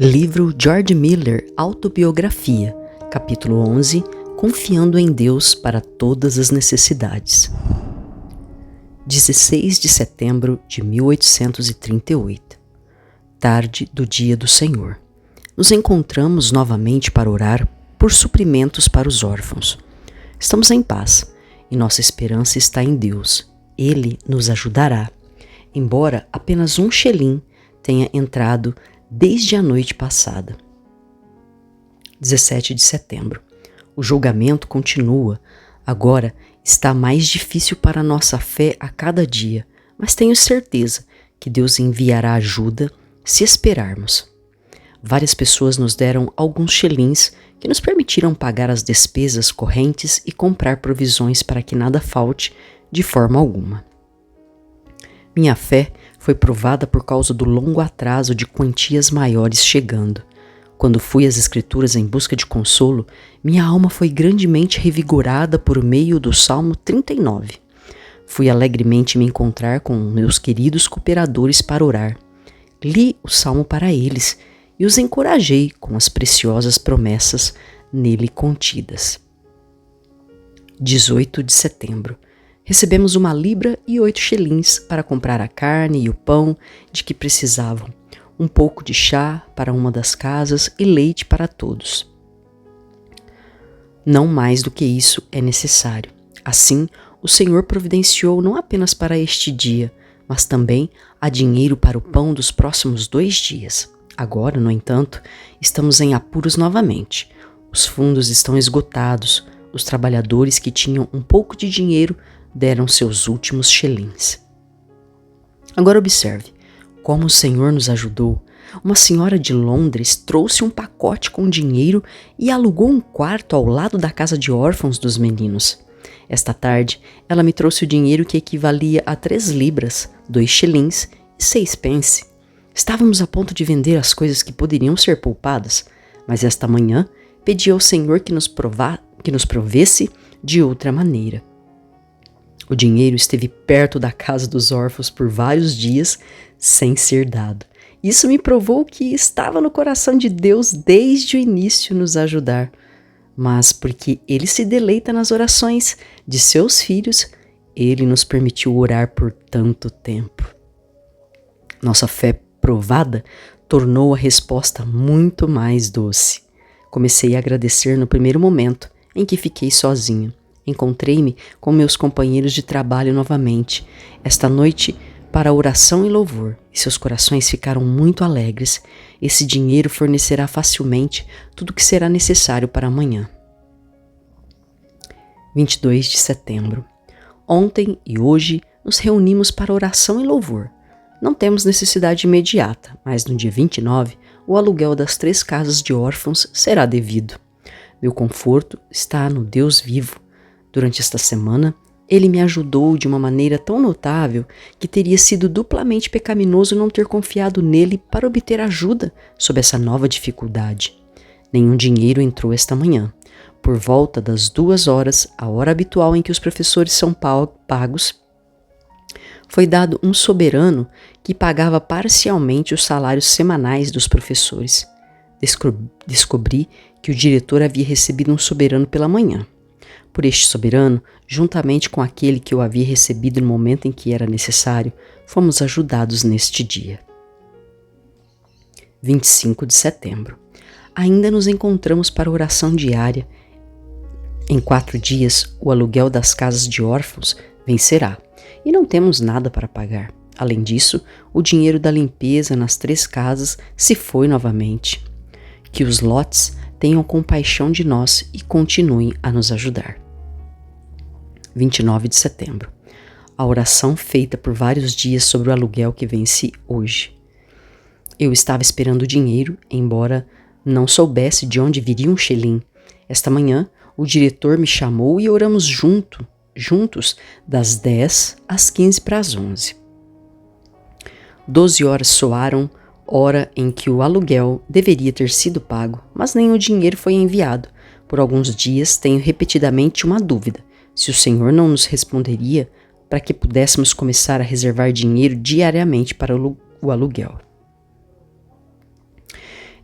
Livro George Miller Autobiografia, capítulo 11, Confiando em Deus para todas as necessidades. 16 de setembro de 1838. Tarde do dia do Senhor. Nos encontramos novamente para orar por suprimentos para os órfãos. Estamos em paz e nossa esperança está em Deus. Ele nos ajudará, embora apenas um xelim tenha entrado desde a noite passada. 17 de setembro. O julgamento continua. Agora está mais difícil para a nossa fé a cada dia, mas tenho certeza que Deus enviará ajuda se esperarmos. Várias pessoas nos deram alguns xelins que nos permitiram pagar as despesas correntes e comprar provisões para que nada falte de forma alguma. Minha fé foi provada por causa do longo atraso de quantias maiores chegando. Quando fui às Escrituras em busca de consolo, minha alma foi grandemente revigorada por meio do Salmo 39. Fui alegremente me encontrar com meus queridos cooperadores para orar. Li o Salmo para eles e os encorajei com as preciosas promessas nele contidas. 18 de setembro. Recebemos 1 libra e 8 xelins para comprar a carne e o pão de que precisavam, um pouco de chá para uma das casas e leite para todos. Não mais do que isso é necessário. Assim, o Senhor providenciou não apenas para este dia, mas também há dinheiro para o pão dos próximos 2 dias. Agora, no entanto, estamos em apuros novamente. Os fundos estão esgotados. Os trabalhadores que tinham um pouco de dinheiro deram seus últimos xelins. Agora observe como o Senhor nos ajudou. Uma senhora de Londres trouxe um pacote com dinheiro e alugou um quarto ao lado da casa de órfãos dos meninos. Esta tarde, ela me trouxe o dinheiro que equivalia a 3 libras, 2 xelins e 6 pence. Estávamos a ponto de vender as coisas que poderiam ser poupadas, mas esta manhã pedi ao Senhor que nos provesse de outra maneira. O dinheiro esteve perto da casa dos órfãos por vários dias sem ser dado. Isso me provou que estava no coração de Deus desde o início nos ajudar. Mas porque Ele se deleita nas orações de seus filhos, Ele nos permitiu orar por tanto tempo. Nossa fé provada tornou a resposta muito mais doce. Comecei a agradecer no primeiro momento em que fiquei sozinha. Encontrei-me com meus companheiros de trabalho novamente, esta noite para oração e louvor, e seus corações ficaram muito alegres. Esse dinheiro fornecerá facilmente tudo o que será necessário para amanhã. 22 de setembro. Ontem e hoje nos reunimos para oração e louvor. Não temos necessidade imediata, mas no dia 29, o aluguel das 3 casas de órfãos será devido. Meu conforto está no Deus vivo. Durante esta semana, Ele me ajudou de uma maneira tão notável que teria sido duplamente pecaminoso não ter confiado nele para obter ajuda sob essa nova dificuldade. Nenhum dinheiro entrou esta manhã. Por volta das 2 horas, a hora habitual em que os professores são pagos, foi dado um soberano que pagava parcialmente os salários semanais dos professores. Descobri que o diretor havia recebido um soberano pela manhã. Por este soberano, juntamente com aquele que eu havia recebido no momento em que era necessário, fomos ajudados neste dia. 25 de setembro. Ainda nos encontramos para oração diária. Em 4 dias, o aluguel das casas de órfãos vencerá, e não temos nada para pagar. Além disso, o dinheiro da limpeza nas 3 casas se foi novamente. Que os lotes tenham compaixão de nós e continuem a nos ajudar. 29 de setembro. A oração feita por vários dias sobre o aluguel que vence hoje. Eu estava esperando o dinheiro, embora não soubesse de onde viria um xelim. Esta manhã, o diretor me chamou e oramos juntos das 10 às 15 para as 11. 12 horas soaram, hora em que o aluguel deveria ter sido pago, mas nem o dinheiro foi enviado. Por alguns dias tenho repetidamente uma dúvida, se o Senhor não nos responderia para que pudéssemos começar a reservar dinheiro diariamente para o aluguel.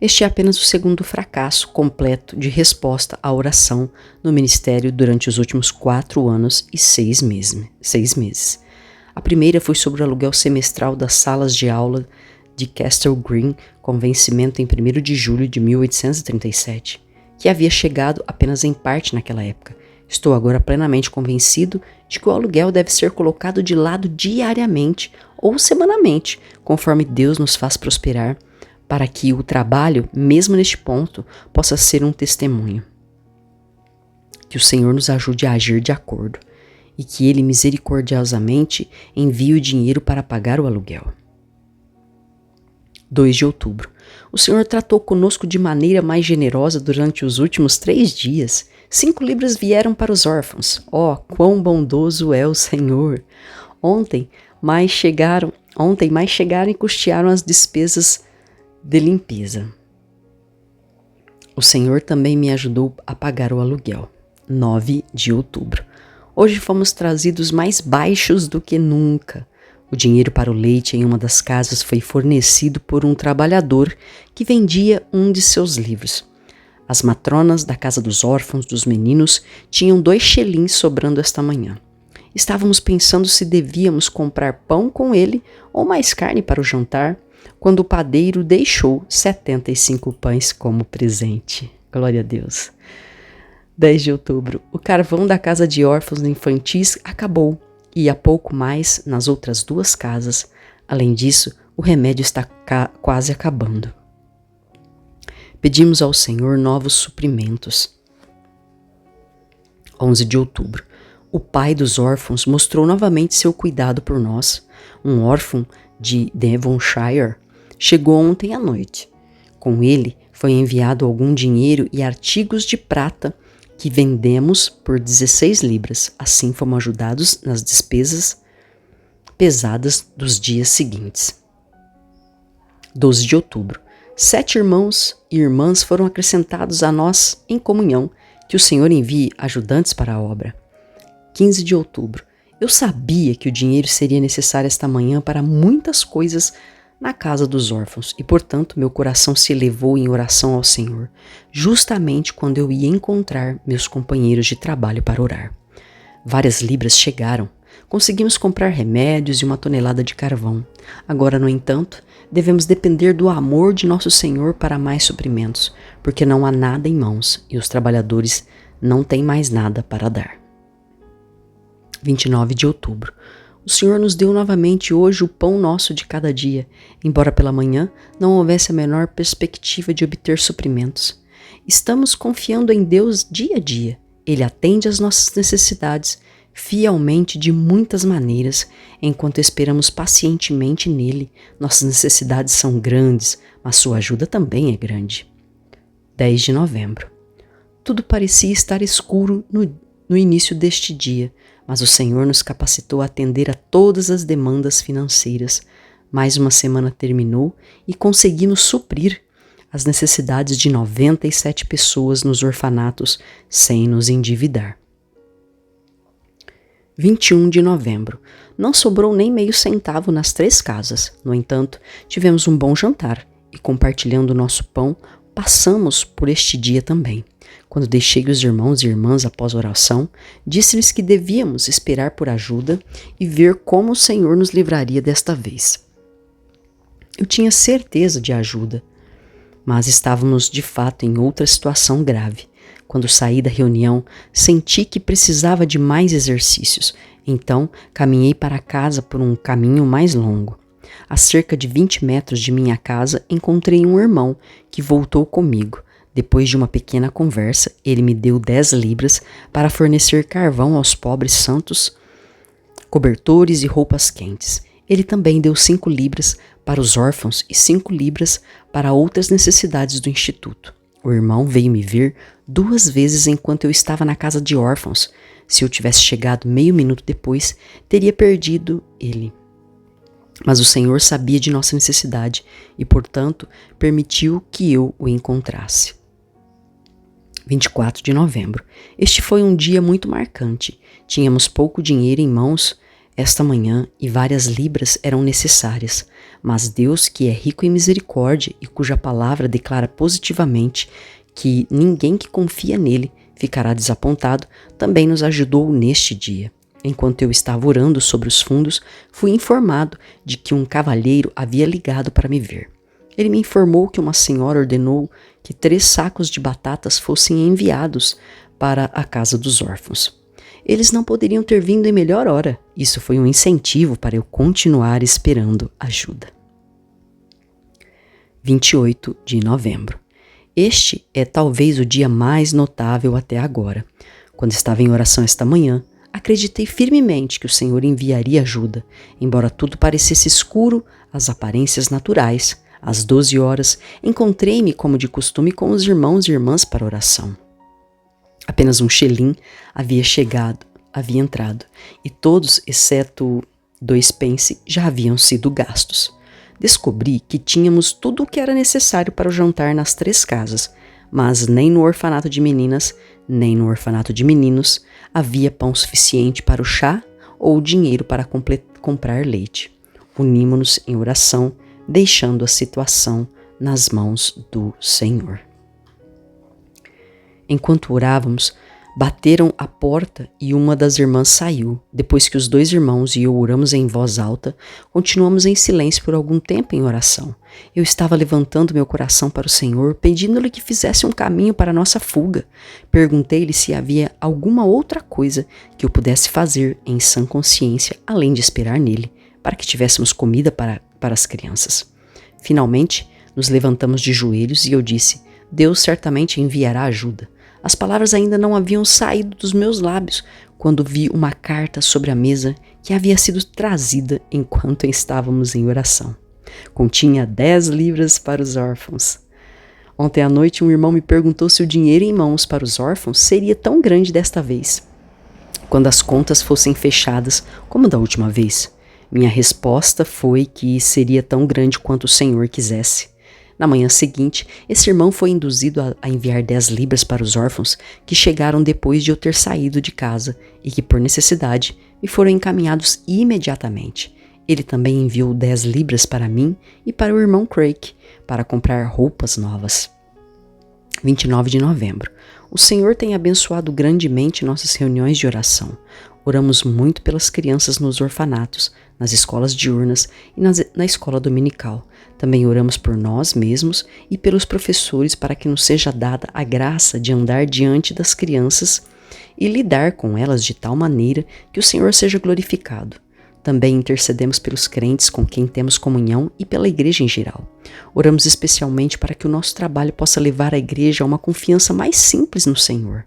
Este é apenas o segundo fracasso completo de resposta à oração no ministério durante os últimos 4 anos e 6 meses. A primeira foi sobre o aluguel semestral das salas de aula de Castle Green, com vencimento em 1º de julho de 1837, que havia chegado apenas em parte naquela época. Estou agora plenamente convencido de que o aluguel deve ser colocado de lado diariamente ou semanalmente, conforme Deus nos faz prosperar, para que o trabalho, mesmo neste ponto, possa ser um testemunho. Que o Senhor nos ajude a agir de acordo e que Ele misericordiosamente envie o dinheiro para pagar o aluguel. 2 de outubro. O Senhor tratou conosco de maneira mais generosa durante os últimos 3 dias. 5 libras vieram para os órfãos. Oh, quão bondoso é o Senhor! Ontem mais chegaram e custearam as despesas de limpeza. O Senhor também me ajudou a pagar o aluguel. 9 de outubro. Hoje fomos trazidos mais baixos do que nunca. O dinheiro para o leite em uma das casas foi fornecido por um trabalhador que vendia um de seus livros. As matronas da casa dos órfãos dos meninos tinham 2 shillings sobrando esta manhã. Estávamos pensando se devíamos comprar pão com ele ou mais carne para o jantar, quando o padeiro deixou 75 pães como presente. Glória a Deus. 10 de outubro. O carvão da casa de órfãos infantis acabou. E há pouco mais nas outras 2 casas. Além disso, o remédio está quase acabando. Pedimos ao Senhor novos suprimentos. 11 de outubro. O pai dos órfãos mostrou novamente seu cuidado por nós. Um órfão de Devonshire chegou ontem à noite. Com ele foi enviado algum dinheiro e artigos de prata que vendemos por 16 libras. Assim fomos ajudados nas despesas pesadas dos dias seguintes. 12 de outubro. 7 irmãos e irmãs foram acrescentados a nós em comunhão. Que o Senhor envie ajudantes para a obra. 15 de outubro. Eu sabia que o dinheiro seria necessário esta manhã para muitas coisas na casa dos órfãos, e portanto meu coração se elevou em oração ao Senhor, justamente quando eu ia encontrar meus companheiros de trabalho para orar. Várias libras chegaram. Conseguimos comprar remédios e 1 tonelada de carvão. Agora, no entanto, devemos depender do amor de nosso Senhor para mais suprimentos, porque não há nada em mãos e os trabalhadores não têm mais nada para dar. 29 de outubro. O Senhor nos deu novamente hoje o pão nosso de cada dia, embora pela manhã não houvesse a menor perspectiva de obter suprimentos. Estamos confiando em Deus dia a dia. Ele atende às nossas necessidades fielmente de muitas maneiras, enquanto esperamos pacientemente nele. Nossas necessidades são grandes, mas sua ajuda também é grande. 10 de novembro. Tudo parecia estar escuro no início deste dia, mas o Senhor nos capacitou a atender a todas as demandas financeiras. Mais uma semana terminou e conseguimos suprir as necessidades de 97 pessoas nos orfanatos sem nos endividar. 21 de novembro. Não sobrou nem meio centavo nas 3 casas. No entanto, tivemos um bom jantar e, compartilhando o nosso pão, passamos por este dia também. Quando deixei os irmãos e irmãs após a oração, disse-lhes que devíamos esperar por ajuda e ver como o Senhor nos livraria desta vez. Eu tinha certeza de ajuda, mas estávamos de fato em outra situação grave. Quando saí da reunião, senti que precisava de mais exercícios, então caminhei para casa por um caminho mais longo. A cerca de 20 metros de minha casa, encontrei um irmão que voltou comigo. Depois de uma pequena conversa, ele me deu 10 libras para fornecer carvão aos pobres santos, cobertores e roupas quentes. Ele também deu 5 libras para os órfãos e 5 libras para outras necessidades do instituto. O irmão veio me ver 2 vezes enquanto eu estava na casa de órfãos. Se eu tivesse chegado meio minuto depois, teria perdido ele. Mas o Senhor sabia de nossa necessidade e, portanto, permitiu que eu o encontrasse. 24 de novembro. Este foi um dia muito marcante. Tínhamos pouco dinheiro em mãos esta manhã e várias libras eram necessárias, Mas Deus, que é rico em misericórdia e cuja palavra declara positivamente que ninguém que confia nele ficará desapontado, também nos ajudou neste dia. Enquanto eu estava orando sobre os fundos, fui informado de que um cavalheiro havia ligado para me ver. Ele me informou que uma senhora ordenou que 3 sacos de batatas fossem enviados para a casa dos órfãos. Eles não poderiam ter vindo em melhor hora. Isso foi um incentivo para eu continuar esperando ajuda. 28 de novembro. Este é talvez o dia mais notável até agora. Quando estava em oração esta manhã, acreditei firmemente que o Senhor enviaria ajuda, embora tudo parecesse escuro às aparências naturais. Às 12 horas, encontrei-me, como de costume, com os irmãos e irmãs para oração. Apenas um shelim havia entrado, e todos, exceto 2 pence, já haviam sido gastos. Descobri que tínhamos tudo o que era necessário para o jantar nas 3 casas, mas nem no orfanato de meninas, nem no orfanato de meninos havia pão suficiente para o chá ou dinheiro para comprar leite. Unimo-nos em oração, deixando a situação nas mãos do Senhor. Enquanto orávamos, bateram à porta e uma das irmãs saiu. Depois que os 2 irmãos e eu oramos em voz alta, continuamos em silêncio por algum tempo em oração. Eu estava levantando meu coração para o Senhor, pedindo-lhe que fizesse um caminho para a nossa fuga. Perguntei-lhe se havia alguma outra coisa que eu pudesse fazer em sã consciência, além de esperar nele, para que tivéssemos comida para as crianças. Finalmente, nos levantamos de joelhos e eu disse: Deus certamente enviará ajuda. As palavras ainda não haviam saído dos meus lábios quando vi uma carta sobre a mesa que havia sido trazida enquanto estávamos em oração. Continha 10 libras para os órfãos. Ontem à noite um irmão me perguntou se o dinheiro em mãos para os órfãos seria tão grande desta vez, quando as contas fossem fechadas como da última vez. Minha resposta foi que seria tão grande quanto o Senhor quisesse. Na manhã seguinte, esse irmão foi induzido a enviar 10 libras para os órfãos que chegaram depois de eu ter saído de casa e que, por necessidade, me foram encaminhados imediatamente. Ele também enviou 10 libras para mim e para o irmão Craig para comprar roupas novas. 29 de novembro. O Senhor tem abençoado grandemente nossas reuniões de oração. Oramos muito pelas crianças nos orfanatos, nas escolas diurnas e na escola dominical. Também oramos por nós mesmos e pelos professores para que nos seja dada a graça de andar diante das crianças e lidar com elas de tal maneira que o Senhor seja glorificado. Também intercedemos pelos crentes com quem temos comunhão e pela igreja em geral. Oramos especialmente para que o nosso trabalho possa levar a igreja a uma confiança mais simples no Senhor.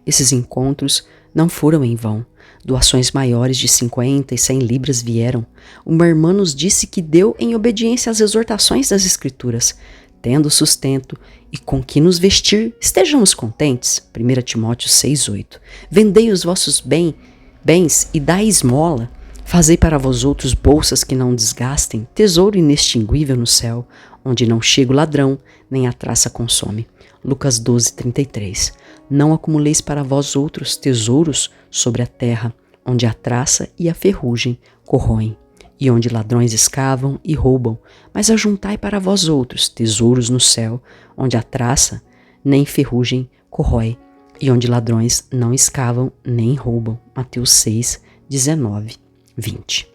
Esses encontros não foram em vão. Doações maiores de 50 e 100 libras vieram. Uma irmã nos disse que deu em obediência às exortações das Escrituras. Tendo sustento e com que nos vestir, estejamos contentes. 1 Timóteo 6,8. Vendei os vossos bens e dai esmola. Fazei para vós outros bolsas que não desgastem, tesouro inextinguível no céu, onde não chega o ladrão, nem a traça consome. Lucas 12:33. Não acumuleis para vós outros tesouros sobre a terra, onde a traça e a ferrugem corroem, e onde ladrões escavam e roubam, mas ajuntai para vós outros tesouros no céu, onde a traça nem ferrugem corrói, e onde ladrões não escavam nem roubam. Mateus 6:19-20.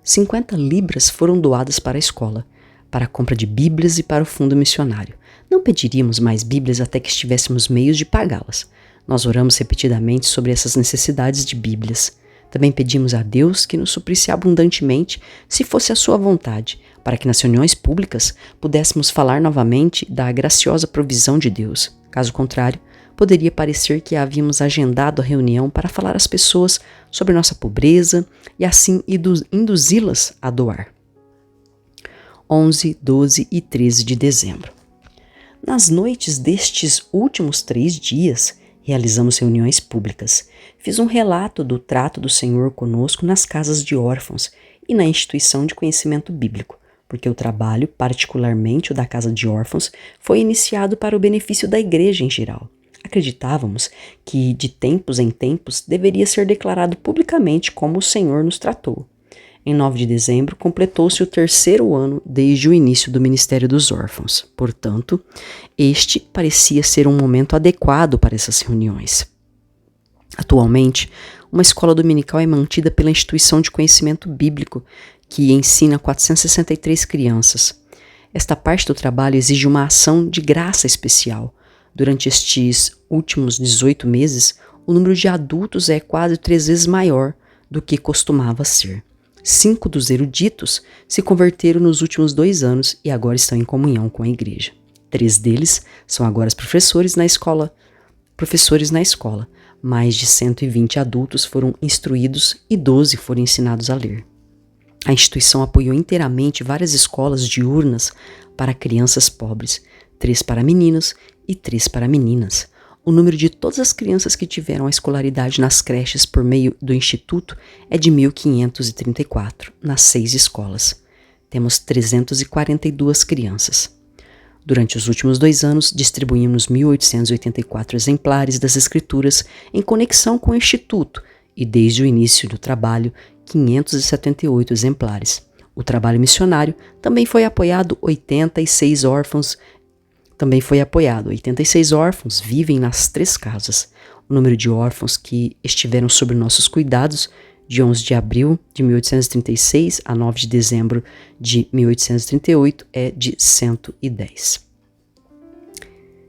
50 libras foram doadas para a escola, para a compra de bíblias e para o fundo missionário. Não pediríamos mais bíblias até que estivéssemos meios de pagá-las. Nós oramos repetidamente sobre essas necessidades de bíblias. Também pedimos a Deus que nos suprisse abundantemente, se fosse a sua vontade, para que nas reuniões públicas pudéssemos falar novamente da graciosa provisão de Deus. Caso contrário, poderia parecer que havíamos agendado a reunião para falar às pessoas sobre nossa pobreza e assim induzi-las a doar. 11, 12 e 13 de dezembro. Nas noites destes últimos 3 dias, realizamos reuniões públicas. Fiz um relato do trato do Senhor conosco nas casas de órfãos e na instituição de conhecimento bíblico, porque o trabalho, particularmente o da casa de órfãos, foi iniciado para o benefício da igreja em geral. Acreditávamos que, de tempos em tempos, deveria ser declarado publicamente como o Senhor nos tratou. Em 9 de dezembro, completou-se o 3º ano desde o início do Ministério dos Órfãos. Portanto, este parecia ser um momento adequado para essas reuniões. Atualmente, uma escola dominical é mantida pela Instituição de Conhecimento Bíblico, que ensina 463 crianças. Esta parte do trabalho exige uma ação de graça especial. Durante estes últimos 18 meses, o número de adultos é quase 3 vezes maior do que costumava ser. 5 dos eruditos se converteram nos últimos 2 anos e agora estão em comunhão com a igreja. 3 deles são agora professores na escola. Mais de 120 adultos foram instruídos e 12 foram ensinados a ler. A instituição apoiou inteiramente várias escolas diurnas para crianças pobres, 3 para meninos e 3 para meninas. O número de todas as crianças que tiveram a escolaridade nas creches por meio do Instituto é de 1.534, nas 6 escolas. Temos 342 crianças. Durante os últimos 2 anos, distribuímos 1.884 exemplares das Escrituras em conexão com o Instituto e, desde o início do trabalho, 578 exemplares. O trabalho missionário também foi apoiado. 86 órfãos vivem nas 3 casas. O número de órfãos que estiveram sob nossos cuidados de 11 de abril de 1836 a 9 de dezembro de 1838 é de 110.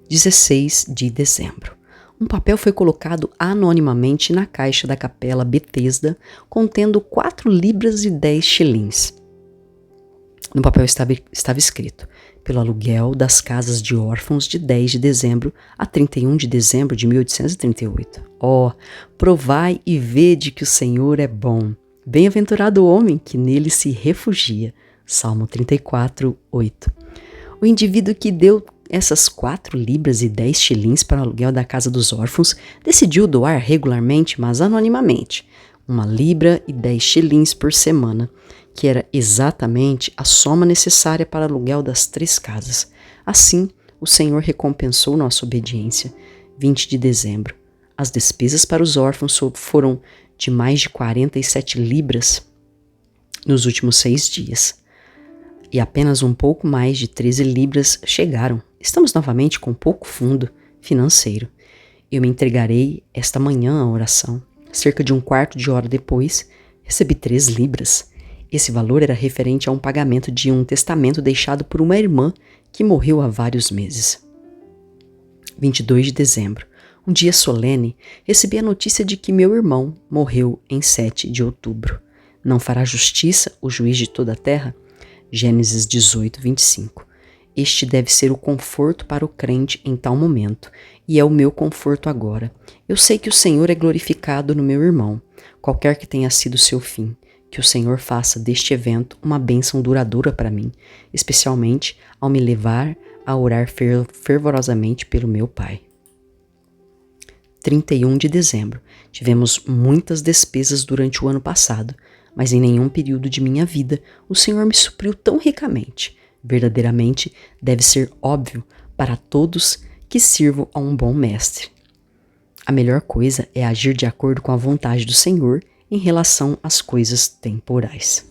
16 de dezembro. Um papel foi colocado anonimamente na caixa da capela Betesda, contendo 4 libras e 10 shillings. No papel estava escrito: pelo aluguel das casas de órfãos de 10 de dezembro a 31 de dezembro de 1838. Provai e vede que o Senhor é bom. Bem-aventurado o homem que nele se refugia. Salmo 34, 8. O indivíduo que deu essas 4 libras e 10 shillings para o aluguel da casa dos órfãos decidiu doar regularmente, mas anonimamente, 1 libra e 10 shillings por semana, que era exatamente a soma necessária para o aluguel das 3 casas. Assim, o Senhor recompensou nossa obediência. 20 de dezembro. As despesas para os órfãos foram de mais de 47 libras nos últimos 6 dias. E apenas um pouco mais de 13 libras chegaram. Estamos novamente com pouco fundo financeiro. Eu me entregarei esta manhã à oração. Cerca de 1/4 de hora depois, recebi 3 libras. Esse valor era referente a um pagamento de um testamento deixado por uma irmã que morreu há vários meses. 22 de dezembro. Um dia solene, recebi a notícia de que meu irmão morreu em 7 de outubro. Não fará justiça o juiz de toda a terra? Gênesis 18, 25. Este deve ser o conforto para o crente em tal momento, e é o meu conforto agora. Eu sei que o Senhor é glorificado no meu irmão, qualquer que tenha sido seu fim. Que o Senhor faça deste evento uma bênção duradoura para mim, especialmente ao me levar a orar fervorosamente pelo meu pai. 31 de dezembro. Tivemos muitas despesas durante o ano passado, mas em nenhum período de minha vida o Senhor me supriu tão ricamente. Verdadeiramente deve ser óbvio para todos que sirvo a um bom mestre. A melhor coisa é agir de acordo com a vontade do Senhor em relação às coisas temporais.